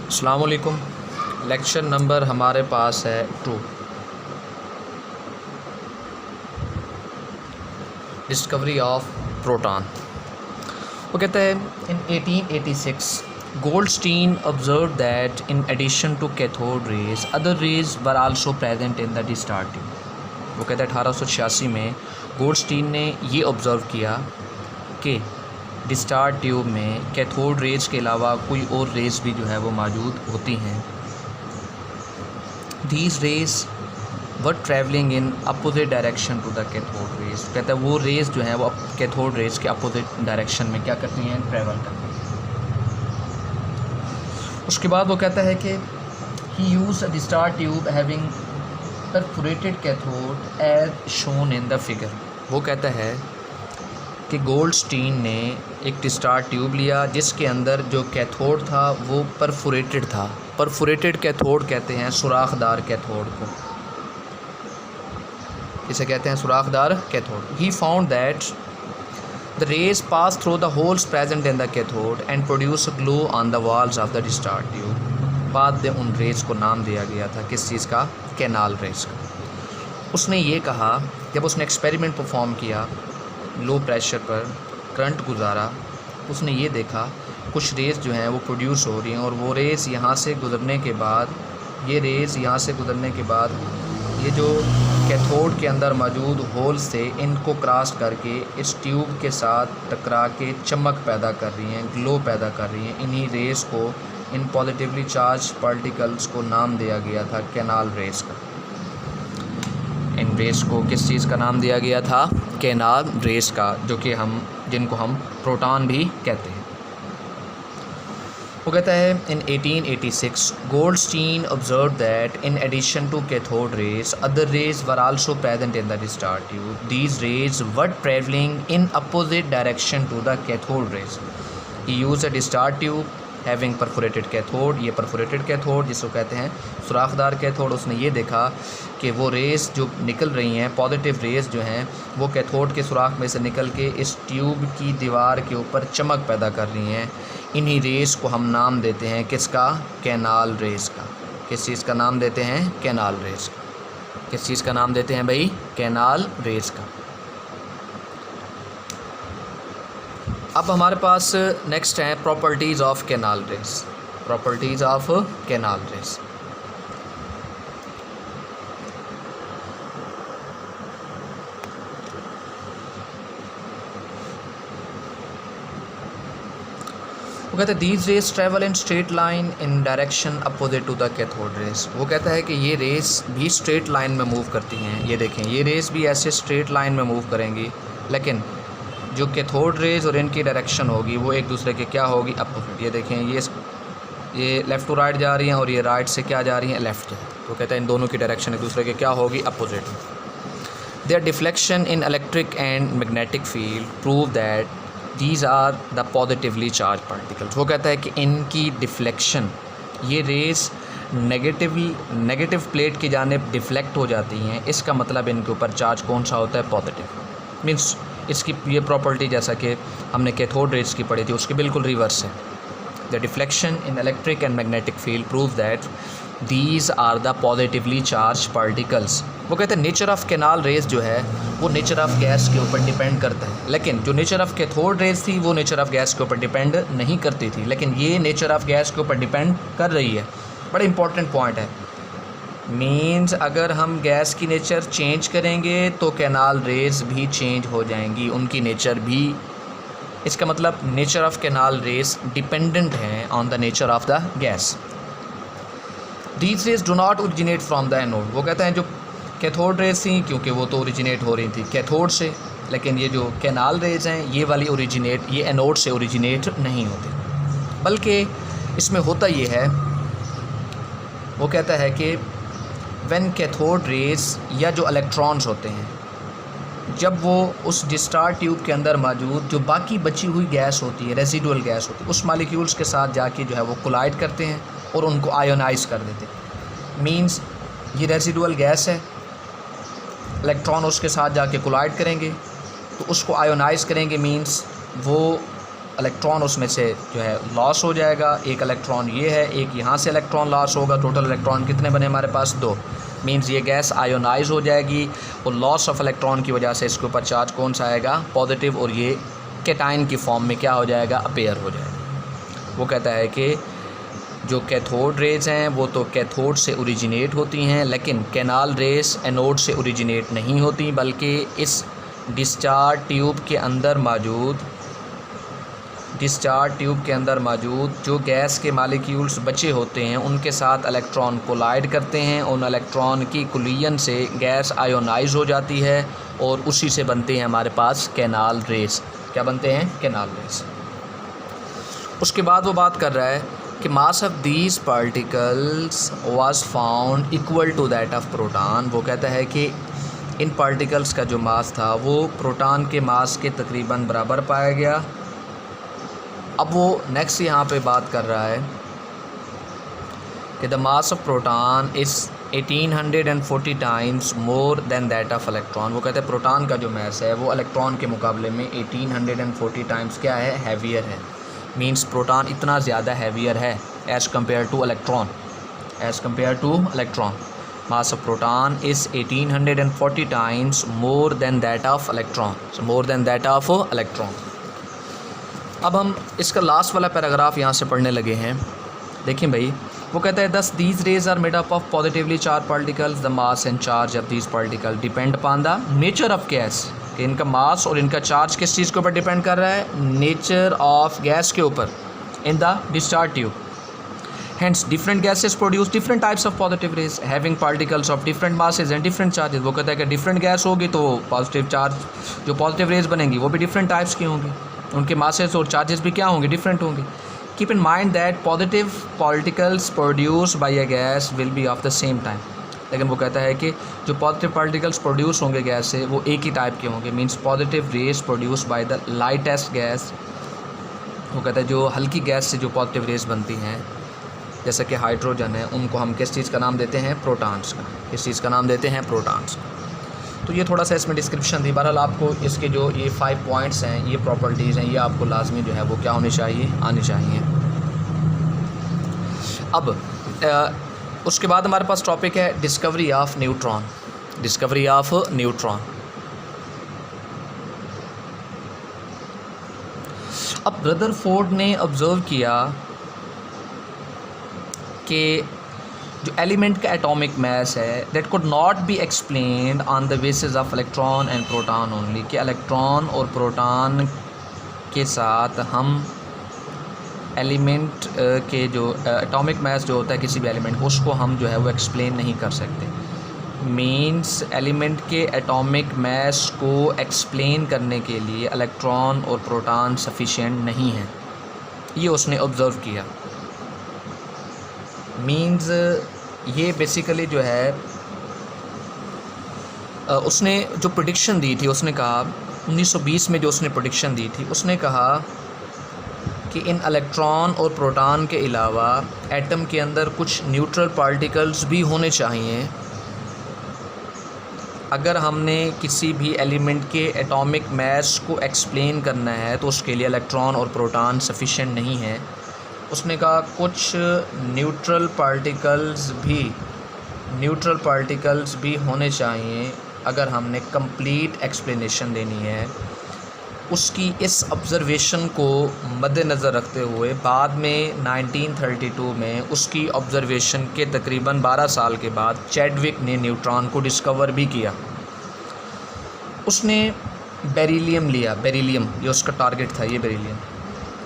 अस्सलाम वालेकुम। Lecture number हमारे पास है 2, डिस्कवरी ऑफ प्रोटॉन। वो कहता है in 1886 Goldstein observe that in addition to cathode rays other rays were also present in the discharge tube. वो कहता है 1886 में गोल्डस्टीन ने ये ऑब्ज़र्व किया कि डिस्चार्ज ट्यूब में कैथोड रेज के अलावा कोई और रेज भी जो है वो मौजूद होती हैं। These rays were travelling in opposite direction to the cathode rays. कहता है वो रेज जो हैं वो कैथोड रेज के अपोजिट डायरेक्शन में क्या करती हैं, ट्रैवल करती हैं। उसके बाद वो कहता है कि he use a discharge tube having perforated cathode as shown in the figure. वो कहता है कि गोल्डस्टीन ने एक डिस्चार्ज ट्यूब लिया जिसके अंदर जो कैथोड था वो परफोरेटेड था। परफोरेटेड कैथोड कहते हैं सुराखदार कैथोड को, इसे कहते हैं सुराखदार cathode. He found that the rays pass through the holes present in the cathode and produce glow on the walls of the discharge tube. बाद में उन रेज को नाम दिया गया था किस चीज़ का, कैनाल रेज का। उसने ये कहा, जब उसने एक्सपेरिमेंट परफॉर्म किया, लो प्रेशर पर करंट गुजारा, उसने ये देखा कुछ रेज़ जो हैं वो प्रोड्यूस हो रही हैं और वो रेज़ यहाँ से गुज़रने के बाद, ये रेज़ यहाँ से गुज़रने के बाद ये जो कैथोड के अंदर मौजूद होल्स थे इनको क्रॉस करके इस ट्यूब के साथ टकरा के चमक पैदा कर रही हैं, ग्लो पैदा कर रही हैं। इन्हीं रेज़ को, इन पॉजिटिवली चार्ज पार्टिकल्स को नाम दिया गया था कैनाल रेज़ का। इन रेस को किस चीज़ का नाम दिया गया था, कैनाल रेस का, जो कि जिनको हम प्रोटॉन भी कहते हैं। वो कहता है in 1886 Goldstein observe that in addition to cathode rays other rays were also present in the discharge tube. These rays were travelling in opposite direction to the cathode rays. He use a discharge tube having perforated cathode. ये perforated cathode जिसको कहते हैं सुराखदार cathode. उसने ये देखा कि वो रेज़ जो निकल रही हैं, पॉजिटिव रेज़ जो हैं, वो कैथोड के सुराख में से निकल के इस ट्यूब की दीवार के ऊपर चमक पैदा कर रही हैं। इन्हीं रेज़ को हम नाम देते हैं किसका, कैनाल रेज़ का। किस चीज़ का नाम देते हैं, कैनाल रेज़ का। किस चीज़ का नाम देते हैं भाई, कैनाल रेज़ का। अब हमारे पास नेक्स्ट है properties of canal rays. Properties of canal rays. वो कहते हैं these rays travel in straight line in direction opposite to the cathode rays. वो कहता है कि ये रेस भी स्ट्रेट लाइन में मूव करती हैं। ये देखें, ये रेस भी ऐसे स्ट्रेट लाइन में मूव करेंगी, लेकिन जो कैथोड रेज और इनकी डायरेक्शन होगी वो एक दूसरे के क्या होगी, अपोजिट। ये देखें, ये लेफ़्ट टू राइट जा रही हैं और ये राइट से क्या जा रही हैं, लेफ़्ट। तो कहते हैं इन दोनों की डायरेक्शन एक दूसरे के क्या होगी, opposite. Their deflection in electric and magnetic field prove that these are the positively charge particles. वो कहता है कि इनकी डिफ्लेक्शन, ये रेज नेगेटिव प्लेट की जानिब डिफ्लेक्ट हो जाती हैं। इसका मतलब इनके ऊपर चार्ज कौन सा होता है, पॉजिटिव। मीन्स इसकी ये प्रॉपर्टी जैसा कि हमने कैथोड रेज की पढ़ी थी उसके बिल्कुल रिवर्स है। The deflection in electric and magnetic field prove that these are the positively charge particles. वो कहते हैं नेचर ऑफ कैनाल रेज जो है वो नेचर ऑफ गैस के ऊपर डिपेंड करता है, लेकिन जो नेचर ऑफ कैथोड रेज थी वो नेचर ऑफ गैस के ऊपर डिपेंड नहीं करती थी, लेकिन ये नेचर ऑफ गैस के ऊपर डिपेंड कर रही है। बड़ा इंपॉर्टेंट पॉइंट है। मीन्स अगर हम गैस की नेचर चेंज करेंगे तो कैनाल रेज भी चेंज हो जाएंगी, उनकी नेचर भी। इसका मतलब nature of canal rays dependent है on the nature of the gas. These rays do not originate from the anode. वो कहते हैं जो कैथोड रेज थी, क्योंकि वो तो ओरिजिनेट हो रही थी कैथोड से, लेकिन ये जो कैनाल रेज हैं ये वाली ये एनोड से ओरिजिनेट नहीं होती, बल्कि इसमें होता ये है, वो कहता है कि व्हेन कैथोड रेज या जो इलेक्ट्रॉन्स होते हैं, जब वो उस डिस्चार्ज ट्यूब के अंदर मौजूद जो बाकी बची हुई गैस होती है, रेजिडुअल गैस होती है, उस मालिक्यूल्स के साथ जाके जो है वो कोलाइड करते हैं और उनको आयोनाइज कर देते हैं। मींस ये रेजिडुअल गैस है, इलेक्ट्रॉन उसके साथ जाके कोलाइड करेंगे तो उसको आयोनाइज करेंगे, मींस वो इलेक्ट्रॉन उसमें से जो है लॉस हो जाएगा। एक इलेक्ट्रॉन ये है, एक यहाँ से इलेक्ट्रॉन लॉस होगा। टोटल इलेक्ट्रॉन कितने बने हमारे पास? 2। मींस ये गैस आयोनाइज हो जाएगी और लॉस ऑफ इलेक्ट्रॉन की वजह से इसके ऊपर चार्ज कौन सा आएगा? पॉजिटिव, और ये कैटाइन की फॉर्म में क्या हो जाएगा? अपेयर हो जाएगा। वो कहता है कि जो कैथोड रेज हैं वो तो कैथोड से ओरिजिनेट होती हैं, लेकिन कैनाल रेस एनोड से ओरिजिनेट नहीं होती, बल्कि इस डिस्चार्ज ट्यूब के अंदर मौजूद जो गैस के मालिक्यूल्स बचे होते हैं उनके साथ इलेक्ट्रॉन कोलाइड करते हैं। उन इलेक्ट्रॉन की कोलिजन से गैस आयोनाइज हो जाती है और उसी से बनते हैं हमारे पास कैनाल रेस। क्या बनते हैं? Canal rays. उसके बाद वो बात कर रहा है कि mass of these particles was found equal to that of proton. वो कहता है कि इन पार्टिकल्स का जो मास था वो प्रोटॉन के मास के तकरीबन बराबर पाया गया। अब वो नेक्स्ट यहाँ पे बात कर रहा है कि the mass of proton is 1840 times more than that of electron. वो कहते हैं प्रोटॉन का जो मास है वो इलेक्ट्रॉन के मुकाबले में 1840 टाइम्स क्या है? हैवियर है। मींस प्रोटॉन इतना ज़्यादा हैवियर है as compare two electron. Mass of proton is 1840 times more than that of electron. अब हम इसका लास्ट वाला पैराग्राफ यहाँ से पढ़ने लगे हैं। देखिए भाई, वो कहता है thus these rays are made up of positively charge particles. The mass and charge of these particle depend upon the nature of gas. कि इनका मास और इनका चार्ज किस चीज़ के ऊपर डिपेंड कर रहा है? नेचर ऑफ गैस के ऊपर इन the discharge tube. Hence, different gases produce different types of positive rays having particles of different masses and different charges। वो कहता है कि डिफरेंट गैस होगी तो पॉजिटिव चार्ज, जो पॉजिटिव रेज बनेंगी वो भी डिफरेंट टाइप्स की होंगी, उनके मासेस और चार्जेस भी क्या होंगे? डिफरेंट होंगे। Keep in mind that positive particles produce by a gas will be of the same time. लेकिन वो कहता है कि जो पॉजिटिव पार्टिकल्स प्रोड्यूस होंगे गैस से वो एक ही टाइप के होंगे। Means positive raise produce by the lightest gas. वो कहता है जो हल्की गैस से जो पॉजिटिव रेज बनती हैं जैसे कि हाइड्रोजन है, उनको हम किस चीज़ का नाम देते हैं? प्रोटॉन्स का। किस चीज़ का नाम देते हैं? प्रोटॉन्स का। तो ये थोड़ा सा इसमें डिस्क्रिप्शन थी। बहरहाल आपको इसके जो ये 5 पॉइंट्स हैं, ये प्रॉपर्टीज़ हैं, ये आपको लाजमी जो है वो क्या होनी चाहिए? आनी चाहिए। अब उसके बाद हमारे पास टॉपिक है डिस्कवरी ऑफ न्यूट्रॉन। अब रदरफोर्ड ने ऑब्ज़र्व किया कि जो एलिमेंट का एटॉमिक मास है that could not be explained on the basis of electron and proton only. कि इलेक्ट्रॉन और प्रोटॉन के साथ हम एलिमेंट के जो एटॉमिक मास जो होता है किसी भी एलिमेंट को, उसको हम जो है वो एक्सप्लेन नहीं कर सकते। मीन्स एलिमेंट के एटॉमिक मास को एक्सप्लेन करने के लिए इलेक्ट्रॉन और प्रोटॉन सफिशिएंट नहीं है। ये उसने ऑब्ज़र्व किया। मीन्स ये बेसिकली जो है उसने जो प्रेडिक्शन दी थी, उसने कहा 1920 में जो उसने प्रेडिक्शन दी थी, उसने कहा कि इन इलेक्ट्रॉन और प्रोटॉन के अलावा एटम के अंदर कुछ न्यूट्रल पार्टिकल्स भी होने चाहिए। अगर हमने किसी भी एलिमेंट के एटॉमिक मास को एक्सप्लेन करना है तो उसके लिए इलेक्ट्रॉन और प्रोटॉन सफिशिएंट नहीं है। उसने कहा कुछ न्यूट्रल पार्टिकल्स भी होने चाहिए अगर हमने कंप्लीट एक्सप्लेनेशन देनी है। उसकी इस ऑब्ज़र्वेशन को मद्देनज़र रखते हुए बाद में 1932 में उसकी ऑब्ज़र्वेशन के तकरीबन 12 साल के बाद चैडविक ने न्यूट्रॉन को डिस्कवर भी किया। उसने बेरिलियम लिया, बेरिलियम ये उसका टारगेट था, ये बेरिलियम।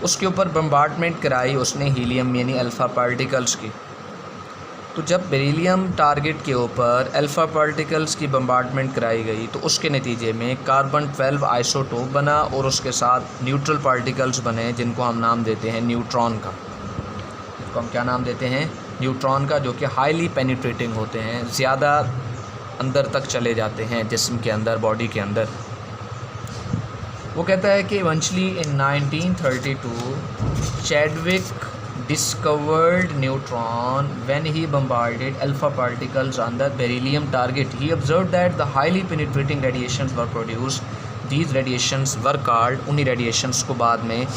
उसके ऊपर बम्बार्डमेंट कराई उसने हीलियम यानी अल्फ़ा पार्टिकल्स की। तो जब बेरिलियम टारगेट के ऊपर अल्फ़ा पार्टिकल्स की बम्बार्डमेंट कराई गई तो उसके नतीजे में कार्बन 12 आइसोटोप बना और उसके साथ न्यूट्रल पार्टिकल्स बने जिनको हम नाम देते हैं न्यूट्रॉन का। जिनको हम क्या नाम देते हैं? न्यूट्रॉन का, जो कि हाईली पेनिट्रेटिंग होते हैं, ज़्यादा अंदर तक चले जाते हैं जिस्म के अंदर, बॉडी के अंदर। वो कहता है कि eventually in 1932 Chadwick discovered neutron when he bombarded alpha particles on the beryllium target. He observed that the highly penetrating radiations were produced. These radiations were called, उन्हीं radiations को बाद में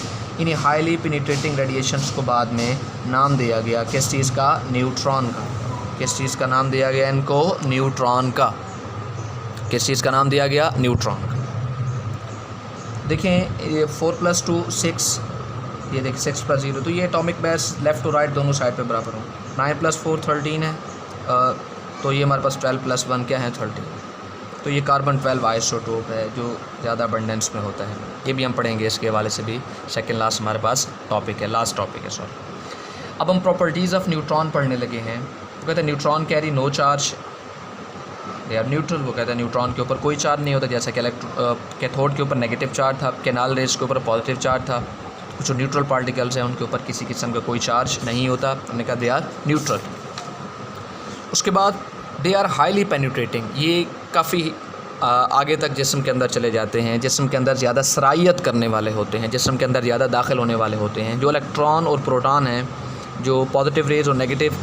इन्हें हाईली पेनिट्रेटिंग रेडिएशंस को बाद में नाम दिया गया किस चीज़ का? न्यूट्रॉन का। किस चीज़ का नाम दिया गया इनको? न्यूट्रॉन का। किस चीज़ का नाम दिया गया? न्यूट्रॉन का। देखें ये 4 + 2 6, ये देखिए 6 + 0, तो ये atomic mass left to right दोनों साइड पे बराबर हो। 9 + 4 13 है, तो ये हमारे पास 12 + 1 क्या है? 13। तो ये कार्बन 12 आइसोटोप है जो ज़्यादा अबंडेंस में होता है। ये भी हम पढ़ेंगे, इसके हवाले से भी सेकंड लास्ट हमारे पास टॉपिक है, लास्ट टॉपिक है सॉरी। अब हम प्रॉपर्टीज़ ऑफ न्यूट्रॉन पढ़ने लगे हैं। वो कहते हैं neutron carry no charge, they are neutral. वो कहता है न्यूट्रॉन के ऊपर कोई चार्ज नहीं होता, जैसा कि कैथोड के ऊपर नेगेटिव चार्ज था, कैनाल रेस के ऊपर पॉजिटिव चार्ज था। कुछ जो न्यूट्रल पार्टिकल्स हैं उनके ऊपर किसी किस्म का कोई चार्ज नहीं होता, हमने कहा दे आर न्यूट्रल। उसके बाद दे आर हाईली पेनिट्रेटिंग, ये काफ़ी आगे तक जिस्म के अंदर चले जाते हैं, जिस्म के अंदर ज़्यादा सरायत करने वाले होते हैं, जिस्म के अंदर ज़्यादा दाखिल होने वाले होते हैं। जो इलेक्ट्रॉन और प्रोटॉन हैं, जो पॉजिटिव रेज़ और नेगेटिव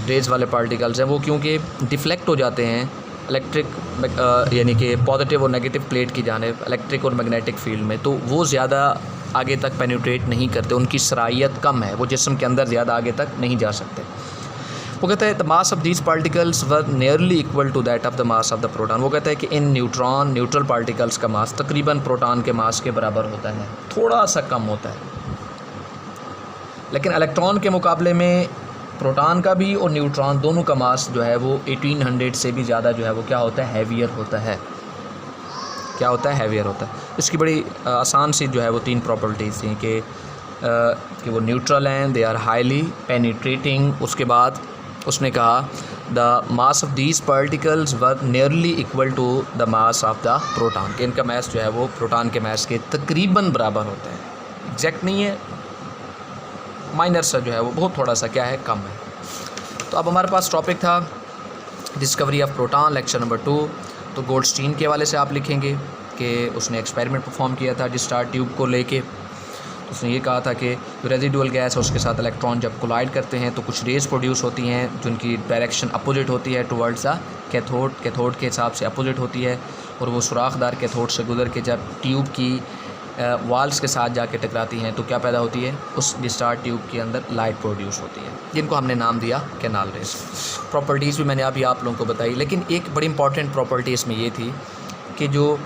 रेज़ वाले पार्टिकल्स हैं, वो क्योंकि डिफ्लेक्ट हो जाते हैं इलेक्ट्रिक यानी कि पॉजिटिव और नेगेटिव प्लेट की जानिब इलेक्ट्रिक और मैग्नेटिक फील्ड में, तो वो ज़्यादा आगे तक पेनिट्रेट नहीं करते, उनकी सरायत कम है, वो जिस्म के अंदर ज़्यादा आगे तक नहीं जा सकते। वो कहता है the mass of these particles were nearly equal to that of the mass of the proton. वो कहता है कि इन न्यूट्रल पार्टिकल्स का मास तकरीबन प्रोटॉन के मास के बराबर होता है, थोड़ा सा कम होता है। लेकिन इलेक्ट्रॉन के मुकाबले में प्रोटॉन का भी और न्यूट्रॉन दोनों का मास जो है वो 1800 से भी ज़्यादा जो है वो क्या होता है? हैवियर होता है। क्या होता है? हैवियर होता है। इसकी बड़ी आसान सी जो है वो 3 प्रॉपर्टीज़ थी कि वो न्यूट्रल हैं, दे आर हाईली पेनिट्रेटिंग। उसके बाद उसने कहा the mass of these particles were nearly equal to the mass of the proton, कि इनका मास जो है वो प्रोटॉन के मास के तकरीबन बराबर होता है। एग्जैक्ट नहीं है, माइनर सा जो है वो बहुत थोड़ा सा क्या है? कम है। तो अब हमारे पास टॉपिक था discovery of proton, lecture number 2। तो गोल्डस्टीन के हवाले से आप लिखेंगे कि उसने एक्सपेरिमेंट परफॉर्म किया था डिस्चार्ज ट्यूब को लेके। तो उसने ये कहा था कि जो रेजिडुअल गैस है उसके साथ इलेक्ट्रॉन जब कोलाइड करते हैं तो कुछ रेज़ प्रोड्यूस होती हैं जिनकी डायरेक्शन अपोजिट होती है टुवर्ड्स द कैथोड के हिसाब से अपोजिट होती है, और वो सुराखदार कैथोड से गुजर के जब ट्यूब की वाल्स के साथ जाके टकराती हैं तो क्या पैदा होती है? उस डिस्चार्ज ट्यूब के अंदर लाइट प्रोड्यूस होती है, जिनको हमने नाम दिया कैनाल रेस। प्रॉपर्टीज़ भी मैंने अभी आप लोगों को बताई, लेकिन एक बड़ी इंपॉर्टेंट प्रॉपर्टी इसमें ये थी कि जो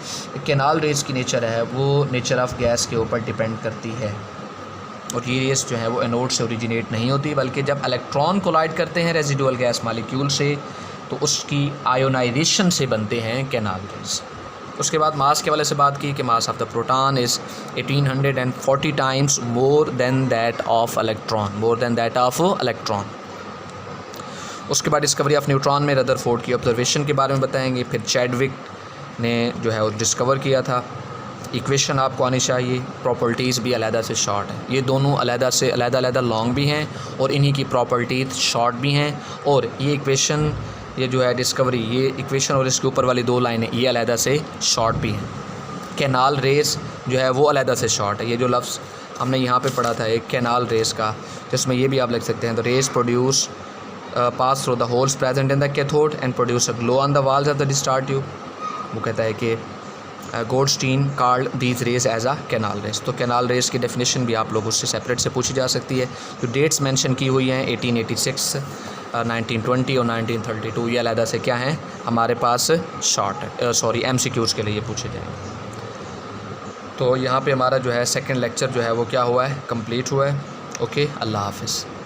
कैनाल रेस की नेचर है वो नेचर ऑफ गैस के ऊपर डिपेंड करती है, और ये रेस जो है वो एनोड से ओरिजिनेट नहीं होती, बल्कि जब इलेक्ट्रॉन कोलाइड करते हैं रेजिडुअल गैस मालिक्यूल से तो उसकी आयोनाइजेशन से बनते हैं कैनाल रेस। उसके बाद मास के वाले से बात की कि mass of the proton is 1840 times more than that of electron. उसके बाद डिस्कवरी ऑफ न्यूट्रॉन में रदरफोर्ड की ऑब्जर्वेशन के बारे में बताएंगे। फिर चैडविक ने जो है वो डिस्कवर किया था। इक्वेशन आपको आनी चाहिए, प्रॉपर्टीज़ भी अलहदा से शॉर्ट हैं, ये दोनों अलहदा लॉन्ग भी हैं और इन्हीं की प्रॉपर्टीज़ शॉर्ट भी हैं। और ये इक्वेशन, ये जो है डिस्कवरी, ये इक्वेशन और इसके ऊपर वाली 2 लाइनें ये अलहदा से शॉर्ट भी हैं। कैनाल रेस जो है वो अलहदा से शॉर्ट है। ये जो लफ्ज़ हमने यहाँ पे पढ़ा था एक कैनाल रेस का, जिसमें ये भी आप लिख सकते हैं the rays produce pass through the holes present in the cathode and produce a glow on the walls of the discharge tube. वो कहता है कि Goldstein called these rays as a canal rays. तो कैनाल रेस की definition भी आप लोग उससे सेपरेट से पूछी जा सकती है। जो डेट्स मेंशन की हुई हैं 1886, 1920 और 1932, ये अलहदा से क्या हैं हमारे पास शॉर्ट MCQs के लिए पूछे जाएंगे। तो यहाँ पे हमारा जो है सेकंड लेक्चर जो है वो क्या हुआ है? कंप्लीट हुआ है। ओके, अल्लाह हाफ़िज़।